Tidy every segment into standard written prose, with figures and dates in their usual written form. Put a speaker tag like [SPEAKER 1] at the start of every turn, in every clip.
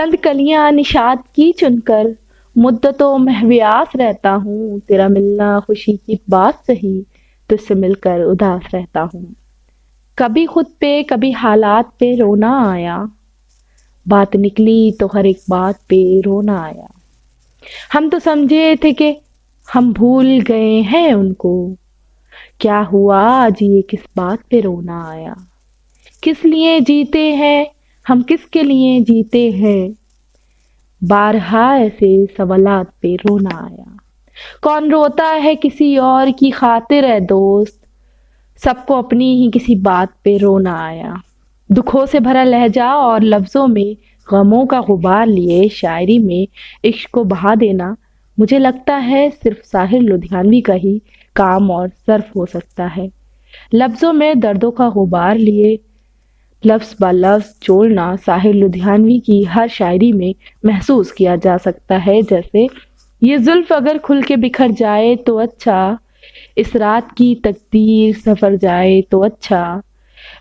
[SPEAKER 1] چند کلیاں نشاط کی چن کر مدتوں محویاس رہتا ہوں، تیرا ملنا خوشی کی بات سہی، تجھ سے مل کر اداس رہتا ہوں۔ کبھی خود پہ کبھی حالات پہ رونا آیا، بات نکلی تو ہر ایک بات پہ رونا آیا۔ ہم تو سمجھے تھے کہ ہم بھول گئے ہیں ان کو، کیا ہوا آج یہ کس بات پہ رونا آیا؟ کس لیے جیتے ہیں ہم، کس کے لیے جیتے ہیں، بارہا ایسے سوالات پہ رونا آیا۔ کون روتا ہے کسی اور کی خاطر ہے دوست، سب کو اپنی ہی کسی بات پہ رونا آیا۔ دکھوں سے بھرا لہجہ اور لفظوں میں غموں کا غبار لیے شاعری میں عشق کو بہا دینا مجھے لگتا ہے صرف ساحر لدھیانوی کا ہی کام اور صرف ہو سکتا ہے۔ لفظوں میں دردوں کا غبار لیے لفظ با لفظ جوڑنا ساحر لدھیانوی کی ہر شاعری میں محسوس کیا جا سکتا ہے، جیسے یہ زلف اگر کھل کے بکھر جائے تو اچھا، اس رات کی تقدیر سفر جائے تو اچھا،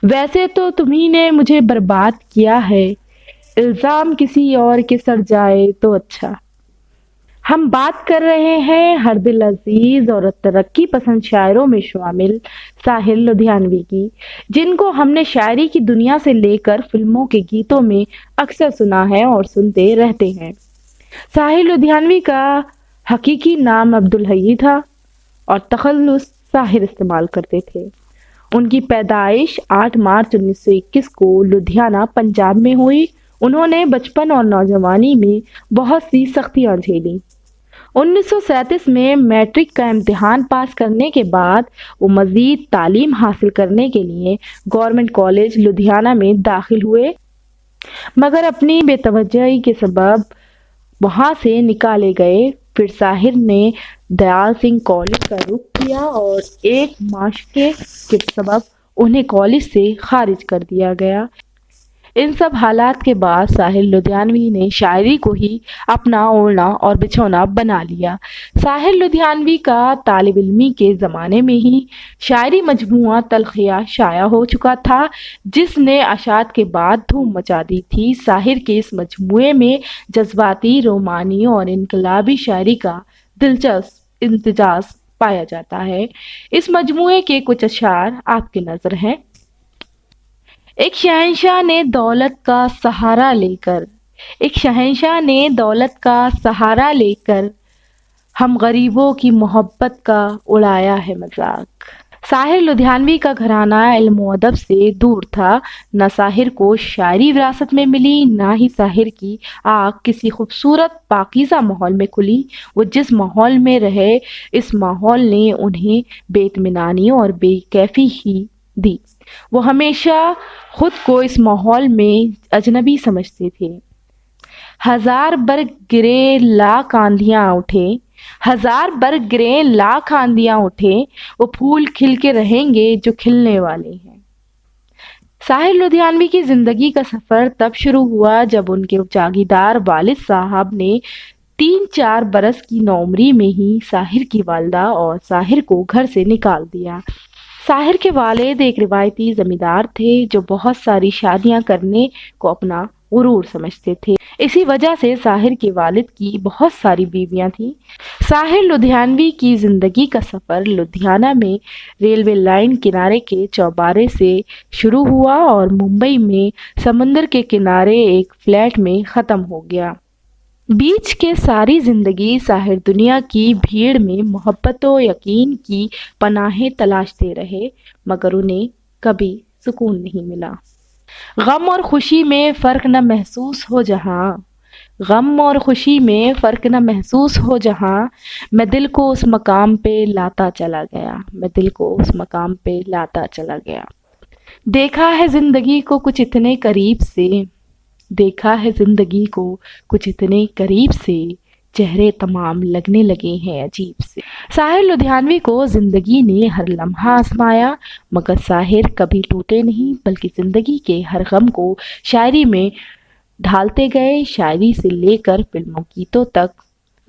[SPEAKER 1] ویسے تو تمہیں نے مجھے برباد کیا ہے، الزام کسی اور کے سر جائے تو اچھا۔ ہم بات کر رہے ہیں ہر دل عزیز اور ترقی پسند شاعروں میں شامل ساحر لدھیانوی کی، جن کو ہم نے شاعری کی دنیا سے لے کر فلموں کے گیتوں میں اکثر سنا ہے اور سنتے رہتے ہیں۔ ساحر لدھیانوی کا حقیقی نام عبدالحی تھا اور تخلص ساحر استعمال کرتے تھے۔ ان کی پیدائش 8 مارچ 1921 کو لدھیانہ پنجاب میں ہوئی۔ انہوں نے بچپن اور نوجوانی میں بہت سی سختیاں جھیلیں۔ 1937 میں میٹرک کا امتحان پاس کرنے کے بعد وہ مزید تعلیم حاصل کرنے کے لیے گورنمنٹ کالج لدھیانہ میں داخل ہوئے، مگر اپنی بے توجہی کے سبب وہاں سے نکالے گئے۔ پھر ساحر نے دیال سنگھ کالج کا رخ کیا اور ایک مشقے کے سبب انہیں کالج سے خارج کر دیا گیا۔ ان سب حالات کے بعد ساحر لدھیانوی نے شاعری کو ہی اپنا اوڑھنا اور بچھونا بنا لیا۔ ساحر لدھیانوی کا طالب علمی کے زمانے میں ہی شاعری مجموعہ تلخیٰ شائع ہو چکا تھا، جس نے اشاعت کے بعد دھوم مچا دی تھی۔ ساحر کے اس مجموعے میں جذباتی، رومانی اور انقلابی شاعری کا دلچسپ امتزاج پایا جاتا ہے۔ اس مجموعے کے کچھ اشعار آپ کی نظر ہیں۔ ایک شہنشاہ نے دولت کا سہارا لے کر، ایک شہنشاہ نے دولت کا سہارا لے کر، ہم غریبوں کی محبت کا اڑایا ہے مذاق۔ ساحر لدھیانوی کا گھرانہ علم و ادب سے دور تھا۔ نہ ساحر کو شاعری وراثت میں ملی، نہ ہی ساحر کی آنکھ کسی خوبصورت پاکیزہ ماحول میں کھلی۔ وہ جس ماحول میں رہے، اس ماحول نے انہیں بے اطمینانی اور بے کیفی ہی دی۔ وہ ہمیشہ خود کو اس ماحول میں اجنبی سمجھتے تھے۔ ہزار برگ گرے لاکھ آندھیاں اٹھے، ہزار برگ گرے لاکھ آندھیاں اٹھے، وہ پھول کھل کے رہیں گے جو کھلنے والے ہیں۔ ساحر لدھیانوی کی زندگی کا سفر تب شروع ہوا جب ان کے جاگیردار والد صاحب نے 3-4 برس کی نوعمری میں ہی ساحر کی والدہ اور ساحر کو گھر سے نکال دیا۔ ساحر کے والد ایک روایتی زمیندار تھے جو بہت ساری شادیاں کرنے کو اپنا غرور سمجھتے تھے۔ اسی وجہ سے ساحر کے والد کی بہت ساری بیویاں تھیں۔ ساحر لدھیانوی کی زندگی کا سفر لدھیانہ میں ریلوے لائن کنارے کے چوبارے سے شروع ہوا اور ممبئی میں سمندر کے کنارے ایک فلیٹ میں ختم ہو گیا۔ بیچ کے ساری زندگی ساحر دنیا کی بھیڑ میں محبت و یقین کی پناہیں تلاشتے رہے، مگر انہیں کبھی سکون نہیں ملا۔ غم اور خوشی میں فرق نہ محسوس ہو جہاں، غم اور خوشی میں فرق نہ محسوس ہو جہاں، میں دل کو اس مقام پہ لاتا چلا گیا، میں دل کو اس مقام پہ لاتا چلا گیا۔ دیکھا ہے زندگی کو کچھ اتنے قریب سے، دیکھا ہے زندگی کو کچھ اتنے قریب سے، چہرے تمام لگنے لگے ہیں عجیب سے۔ ساحر لدھیانوی کو زندگی نے ہر لمحہ آزمایا، مگر ساحر کبھی ٹوٹے نہیں، بلکہ زندگی کے ہر غم کو شاعری میں ڈھالتے گئے۔ شاعری سے لے کر فلموں گیتوں تک